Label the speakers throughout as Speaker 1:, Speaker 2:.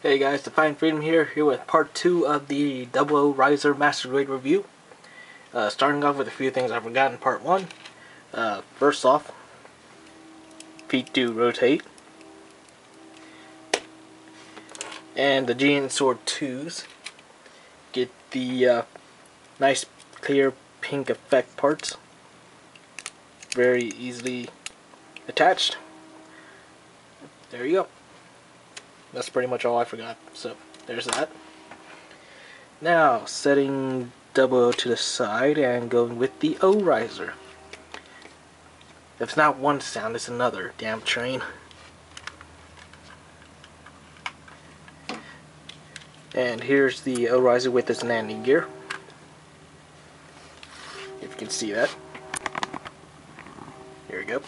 Speaker 1: Hey guys, Define Freedom here with part 2 of the 00 Riser Master Grade review. Starting off with a few things I forgot in part 1. First off, feet do rotate. And the GN Sword 2s get the nice clear pink effect parts. Very easily attached. There you go. That's pretty much all I forgot, so there's that. Now, setting 00 to the side and going with the O riser. If it's not one sound, it's another. Damn train. And here's the O riser with its landing gear. If you can see that. Here we go.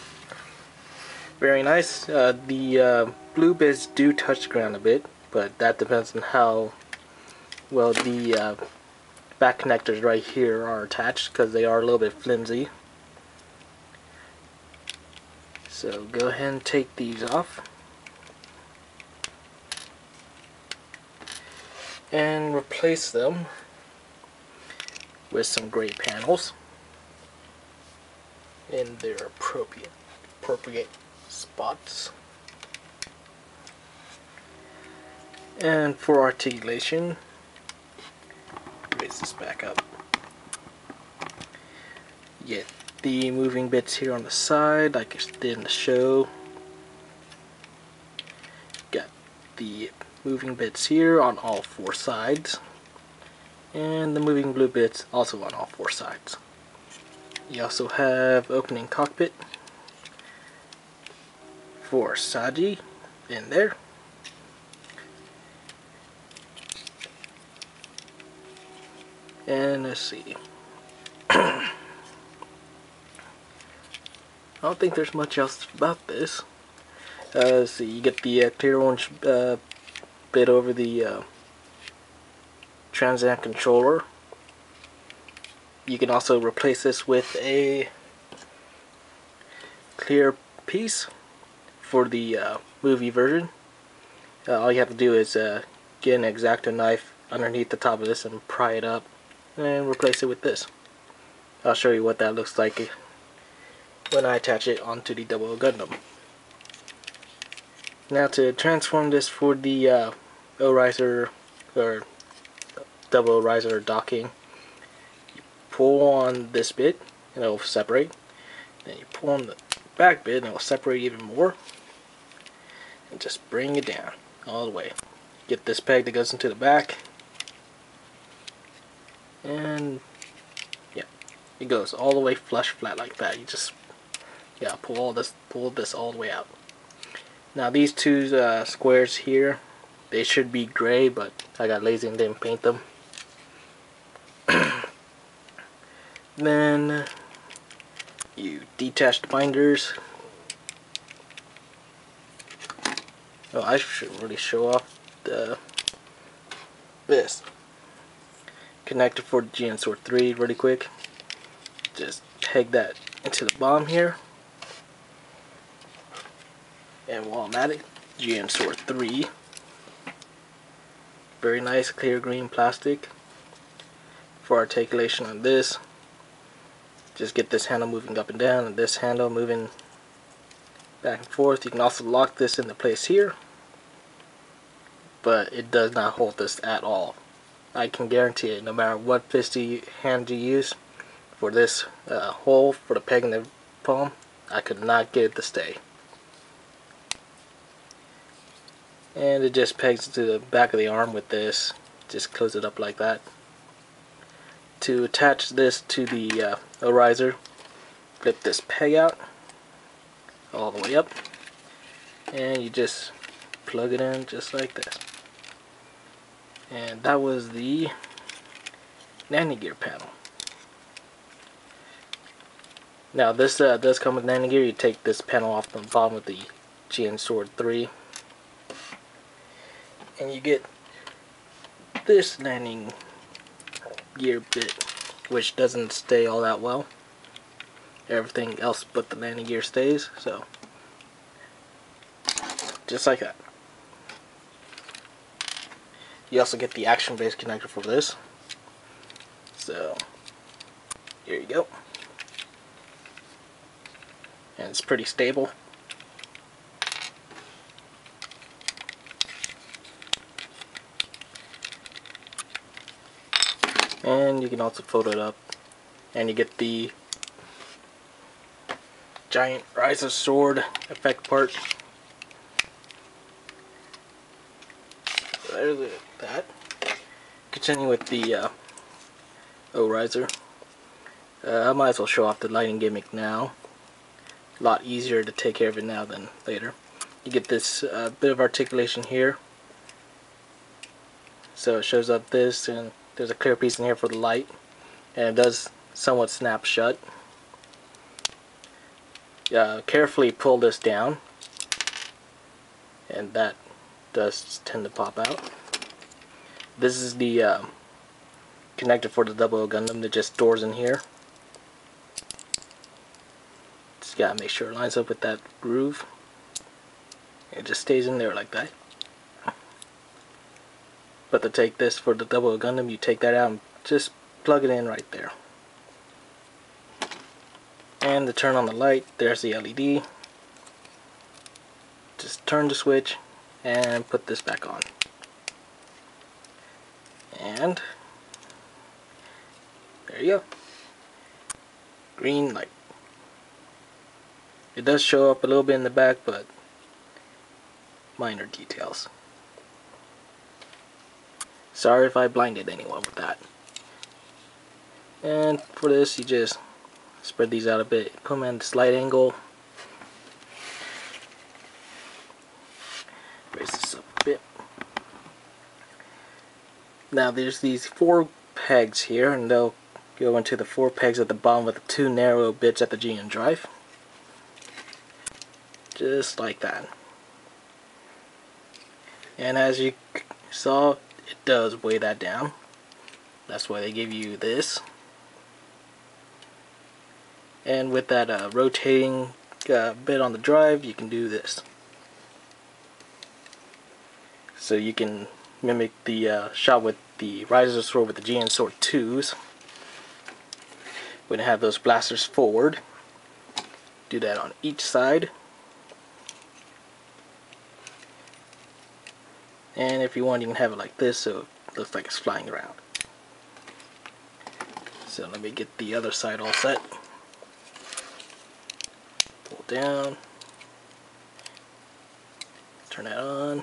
Speaker 1: Very nice. The blue bits do touch the ground a bit, but that depends on how well the back connectors right here are attached, because they are a little bit flimsy. So go ahead and take these off and replace them with some gray panels in their appropriate spots. And for articulation, raise this back up. Get the moving bits here on the side, like I did in the show. Got the moving bits here on all 4 sides, and the moving blue bits also on all 4 sides. You also have opening cockpit for Saji in there. And let's see. I don't think there's much else about this. Let's see, you get the clear orange bit over the Transam controller. You can also replace this with a clear piece for the movie version. All you have to do is get an X-Acto knife underneath the top of this and pry it up and replace it with this. I'll show you what that looks like when I attach it onto the 00 Gundam. Now to transform this for the O riser or 00 riser docking, you pull on this bit and it will separate. Then you pull on the back bit and it will separate even more. And just bring it down all the way. Get this peg that goes into the back, and yeah, it goes all the way flush flat like that. You just pull this all the way out. Now these two squares here, they should be gray, but I got lazy and didn't paint them. Then you detach the binders. Oh, I should really show off this connector for the GN Sword 3 really quick. Just peg that into the bottom here. And while I'm at it, GN Sword 3. Very nice clear green plastic. For articulation on this, just get this handle moving up and down and this handle moving back and forth. You can also lock this into place here, but it does not hold this at all. I can guarantee it, no matter what fisty hand you use for this hole for the peg in the palm, I could not get it to stay. And it just pegs to the back of the arm with this. Just close it up like that. To attach this to the O riser, flip this peg out all the way up, and you just plug it in just like this. And that was the landing gear panel. Now this does come with landing gear. You take this panel off the bottom of the GN Sword 3, and you get this landing gear bit, which doesn't stay all that well. Everything else but the landing gear stays, so just like that. You also get the action base connector for this. So here you go. And it's pretty stable. And you can also fold it up, and you get the giant Riser sword effect part. There's that. Continue with the Riser. I might as well show off the lighting gimmick now. A lot easier to take care of it now than later. You get this bit of articulation here. So it shows up this, and there's a clear piece in here for the light, and it does somewhat snap shut. Carefully pull this down, and that does tend to pop out. This is the connector for the 00 Gundam that just stores in here. Just gotta make sure it lines up with that groove. It just stays in there like that. But to take this for the 00 Gundam, you take that out and just plug it in right there. And to turn on the light, there's the LED. Just turn the switch and put this back on. And there you go. Green light. It does show up a little bit in the back, but minor details. Sorry if I blinded anyone with that. And for this, you just spread these out a bit. Put them at a slight angle. Raise this up a bit. Now there's these 4 pegs here, and they'll go into the 4 pegs at the bottom with the 2 narrow bits at the GN drive. Just like that. And as you saw, it does weigh that down. That's why they give you this. And with that rotating bit on the drive, you can do this. So you can mimic the shot with the Riser sword with the GN sword 2s. We're going to have those blasters forward. Do that on each side. And if you want, you can have it like this, so it looks like it's flying around. So let me get the other side all set. Pull down. Turn that on.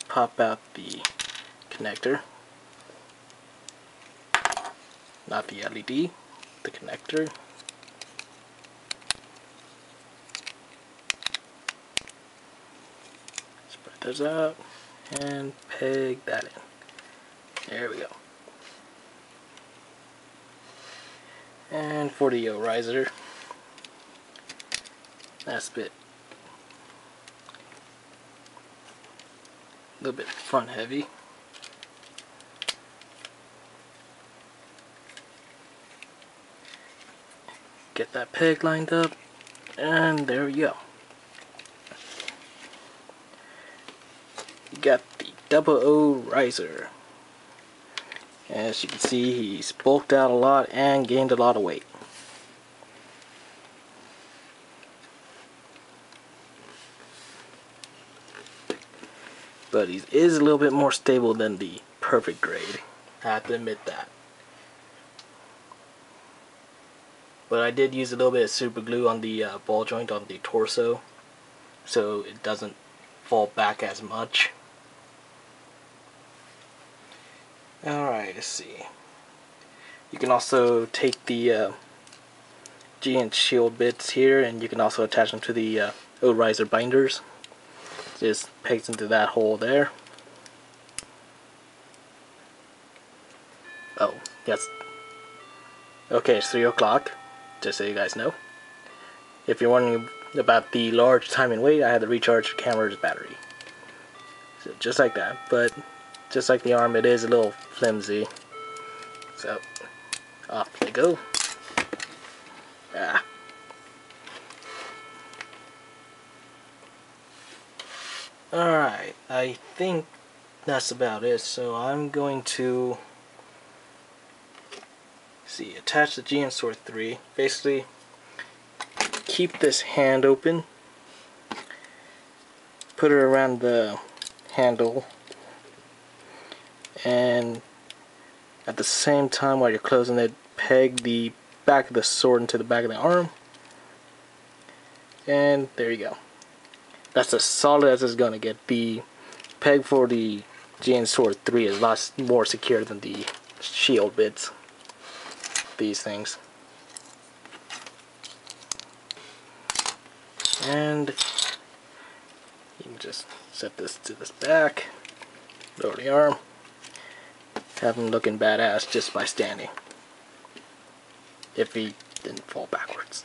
Speaker 1: Pop out the connector. Not the LED, the connector. Spread those out and peg that in. There we go. And for the riser, that's a little bit front heavy. Get that peg lined up, and there we go. You got the 00 riser. As you can see, he's bulked out a lot and gained a lot of weight. But he is a little bit more stable than the perfect grade. I have to admit that. But I did use a little bit of super glue on the ball joint on the torso, so it doesn't fall back as much. Alright, let's see. You can also take the GN shield bits here, and you can also attach them to the riser binders. Just pegs into that hole there. Oh, yes. Okay, it's 3 o'clock, just so you guys know. If you're wondering about the large time and weight, I had to recharge the camera's battery. So just like that, but just like the arm, it is a little flimsy. So, off they go. Ah. Alright, I think that's about it. So I'm going to attach the GN Sword 3. Basically, keep this hand open, put it around the handle, and at the same time while you're closing it, peg the back of the sword into the back of the arm, and there you go. That's as solid as it's gonna get. The peg for the GN Sword 3 is a lot more secure than the shield bits. These things. And you can just set this to this back, lower the arm, have him looking badass just by standing. If he didn't fall backwards.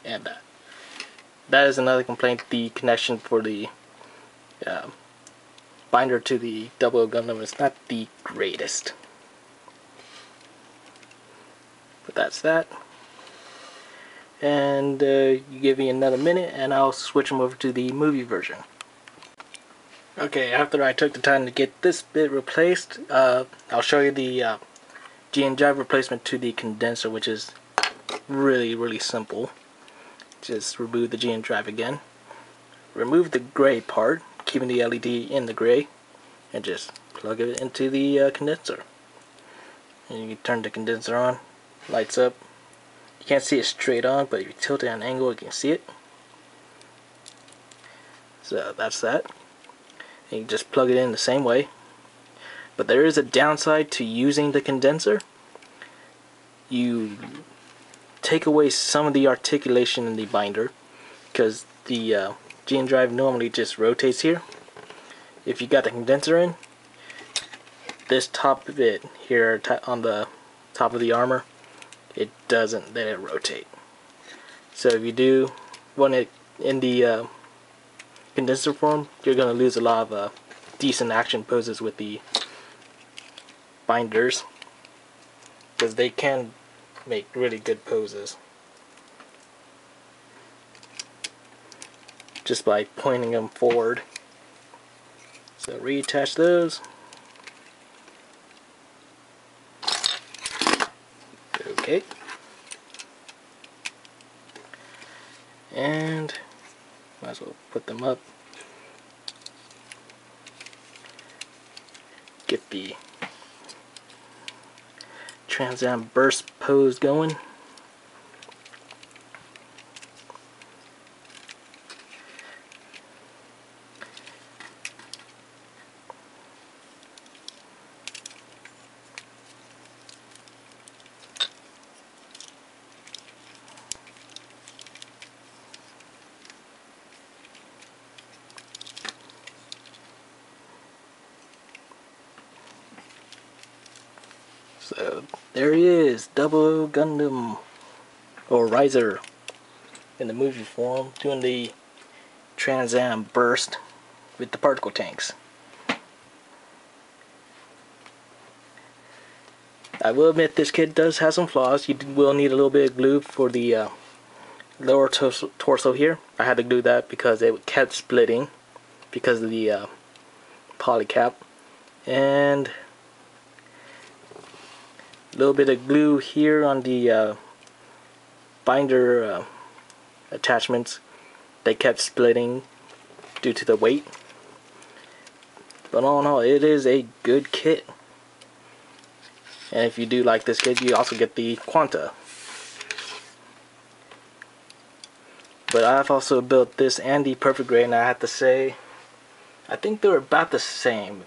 Speaker 1: And that is another complaint. The connection for the binder to the 00 Gundam is not the greatest. But that's that. And you give me another minute and I'll switch them over to the movie version. Okay, after I took the time to get this bit replaced, I'll show you the GN drive replacement to the condenser, which is really simple. Just remove the GN drive again, remove the gray part, keeping the LED in the gray, and just plug it into the condenser. And you can turn the condenser on, lights up. You can't see it straight on, but if you tilt it at an angle, you can see it. So that's that. And you just plug it in the same way. But there is a downside to using the condenser. You take away some of the articulation in the binder, because the GN drive normally just rotates here. If you got the condenser in, this top bit here on the top of the armor, it doesn't let it rotate. So if you do want it in the condenser form, you're going to lose a lot of decent action poses with the binders, because they can make really good poses just by pointing them forward. So reattach those. Okay. And might as well put them up. Get the Trans Am burst pose going. So there he is, 00 Gundam, or Riser, in the movie form, doing the Trans Am burst with the particle tanks. I will admit this kit does have some flaws. You will need a little bit of glue for the lower torso here. I had to glue that because it kept splitting because of the poly cap. And a little bit of glue here on the binder attachments. They kept splitting due to the weight. But all in all, it is a good kit. And if you do like this kit, you also get the Quanta. But I've also built this and the Perfect Gray, and I have to say, I think they're about the same.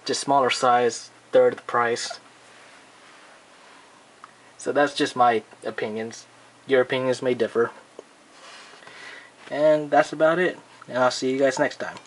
Speaker 1: Just smaller size, third the price. So that's just my opinions. Your opinions may differ. And that's about it. And I'll see you guys next time.